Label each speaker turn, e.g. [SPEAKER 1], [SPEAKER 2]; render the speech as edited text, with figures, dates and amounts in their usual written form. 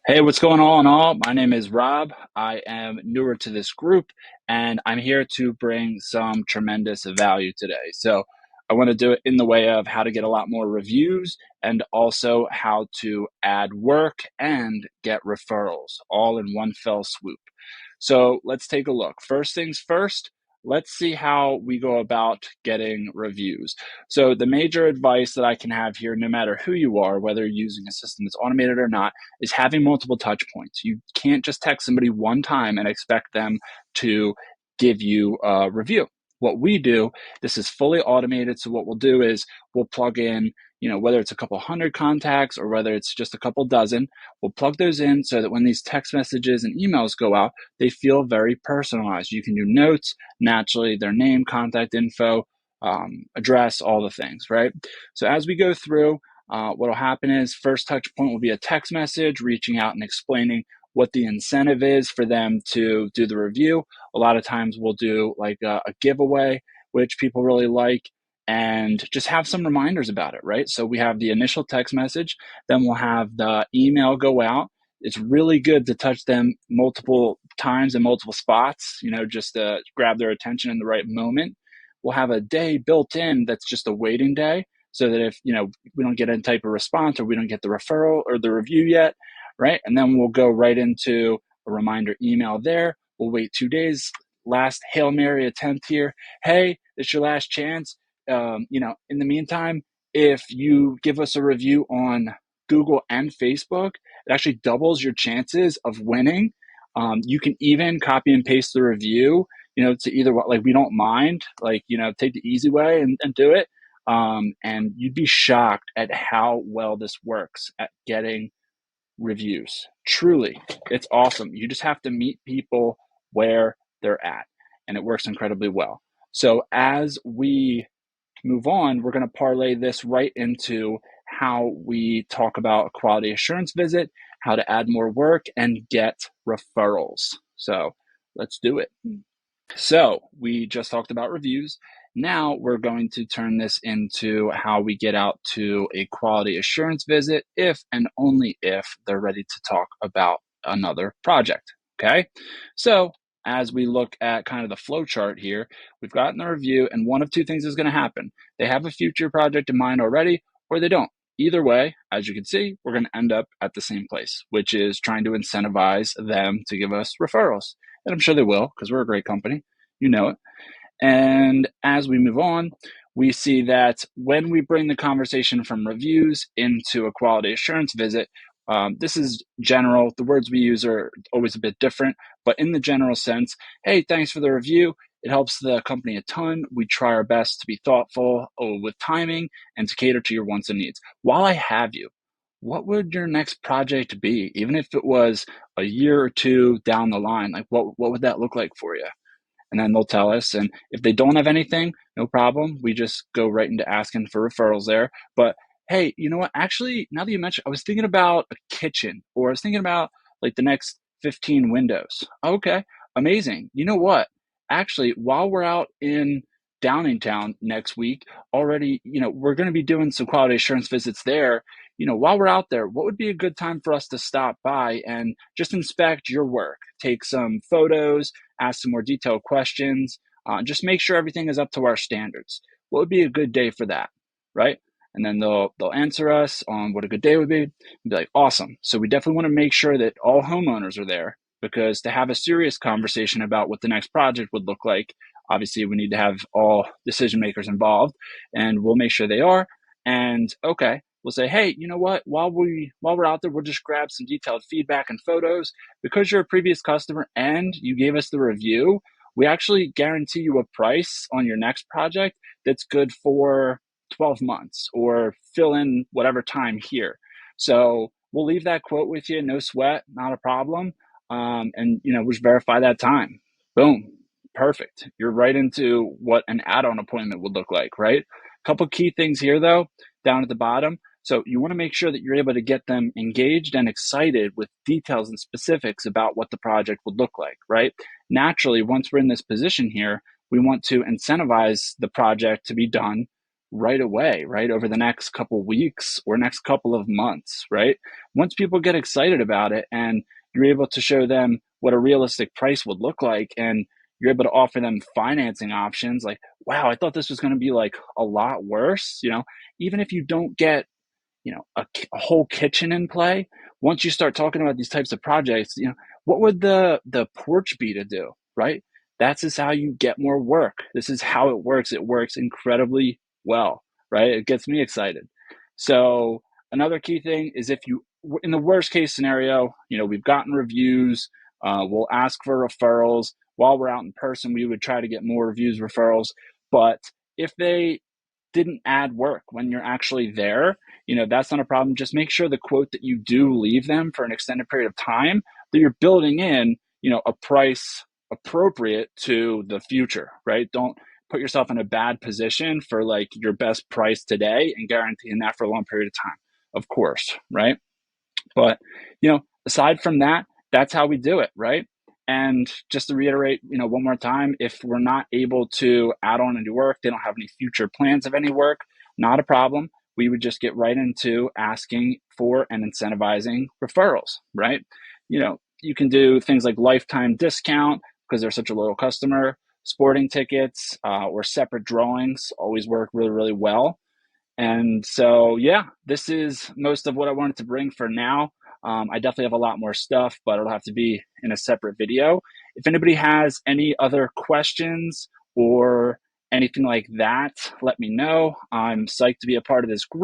[SPEAKER 1] Hey, what's going on, all? My name is Rob. I am newer to this group, and I'm here to bring some tremendous value today. So, I want to do it in the way of how to get a lot more reviews and also how to add work and get referrals all in one fell swoop. So, let's take a look. First things first, let's see how we go about getting reviews. So, the major advice that I can have here, no matter who you are, whether you're using a system that's automated or not, is having multiple touch points. You can't just text somebody one time and expect them to give you a review. What we do, this is fully automated. So what we'll do is we'll plug in, whether it's a couple hundred contacts or whether it's just a couple dozen, we'll plug those in so that when these text messages and emails go out, they feel very personalized. You can do notes, naturally, their name, contact info, address, all the things, right? So as we go through, what will happen is first touch point will be a text message reaching out and explaining what the incentive is for them to do the review. A lot of times we'll do like a giveaway, which people really like, and just have some reminders about it, right? So we have the initial text message, then we'll have the email go out. It's really good to touch them multiple times in multiple spots, just to grab their attention in the right moment. We'll have a day built in that's just a waiting day so that if we don't get any type of response or we don't get the referral or the review yet, right? And then we'll go right into a reminder email there. We'll wait 2 days. Last Hail Mary attempt here. Hey, it's your last chance. In the meantime, if you give us a review on Google and Facebook, it actually doubles your chances of winning. You can even copy and paste the review, to either like we don't mind, like, take the easy way and do it. And you'd be shocked at how well this works at getting reviews. Truly, it's awesome. You just have to meet people where they're at, and it works incredibly well. So as we move on, we're going to parlay this right into how we talk about a quality assurance visit, how to add more work, and get referrals. So let's do it. So we just talked about reviews. Now we're going to turn this into how we get out to a quality assurance visit if and only if they're ready to talk about another project. Okay. So as we look at kind of the flow chart here, we've gotten the review, and one of two things is going to happen. They have a future project in mind already, or they don't. Either way, as you can see, we're going to end up at the same place, which is trying to incentivize them to give us referrals. And I'm sure they will, because we're a great company. You know it. And as we move on, we see that when we bring the conversation from reviews into a quality assurance visit, this is general. The words we use are always a bit different, but in the general sense, hey, thanks for the review. It helps the company a ton. We try our best to be thoughtful with timing and to cater to your wants and needs. While I have you, what would your next project be? Even if it was a year or two down the line, like what would that look like for you? And then they'll tell us. And if they don't have anything, no problem. We just go right into asking for referrals there. But hey, you know what? Actually, now that you mentioned, I was thinking about a kitchen, or I was thinking about like the next 15 windows. Okay, amazing. You know what? Actually, while we're out in Downingtown next week, already, we're going to be doing some quality assurance visits there. While we're out there, what would be a good time for us to stop by and just inspect your work, take some photos, ask some more detailed questions, just make sure everything is up to our standards? What would be a good day for that, right? And then they'll answer us on what a good day would be. And be like, awesome. So we definitely want to make sure that all homeowners are there, because to have a serious conversation about what the next project would look like, obviously we need to have all decision makers involved, and we'll make sure they are. And okay, we'll say, hey, you know what? While we're out there, we'll just grab some detailed feedback and photos. Because you're a previous customer and you gave us the review, we actually guarantee you a price on your next project that's good for 12 months or fill in whatever time here. So we'll leave that quote with you, no sweat, not a problem. And we'll just verify that time. Boom. Perfect. You're right into what an add-on appointment would look like, right? A couple key things here though, down at the bottom. So you want to make sure that you're able to get them engaged and excited with details and specifics about what the project would look like, right? Naturally, once we're in this position here, we want to incentivize the project to be done right away, right? Over the next couple weeks or next couple of months, right? Once people get excited about it and you're able to show them what a realistic price would look like, and you're able to offer them financing options, like, wow, I thought this was going to be like a lot worse, even if you don't get a whole kitchen in play. Once you start talking about these types of projects, what would the porch be to do, right? That's just how you get more work. This is how it works. It works incredibly well, right? It gets me excited. So another key thing is, if you, in the worst case scenario, we've gotten reviews, we'll ask for referrals. While we're out in person, we would try to get more reviews, referrals. But if they didn't add work when you're actually there, that's not a problem. Just make sure the quote that you do leave them for an extended period of time, that you're building in, a price appropriate to the future, right? Don't put yourself in a bad position for like your best price today and guaranteeing that for a long period of time, of course, right? But, aside from that, that's how we do it, right? And just to reiterate, one more time, if we're not able to add on any work, they don't have any future plans of any work, not a problem. We would just get right into asking for and incentivizing referrals, right? You can do things like lifetime discount because they're such a loyal customer. Sporting tickets or separate drawings always work really, really well. And so, yeah, this is most of what I wanted to bring for now. I definitely have a lot more stuff, but it'll have to be in a separate video. If anybody has any other questions or anything like that, let me know. I'm psyched to be a part of this group.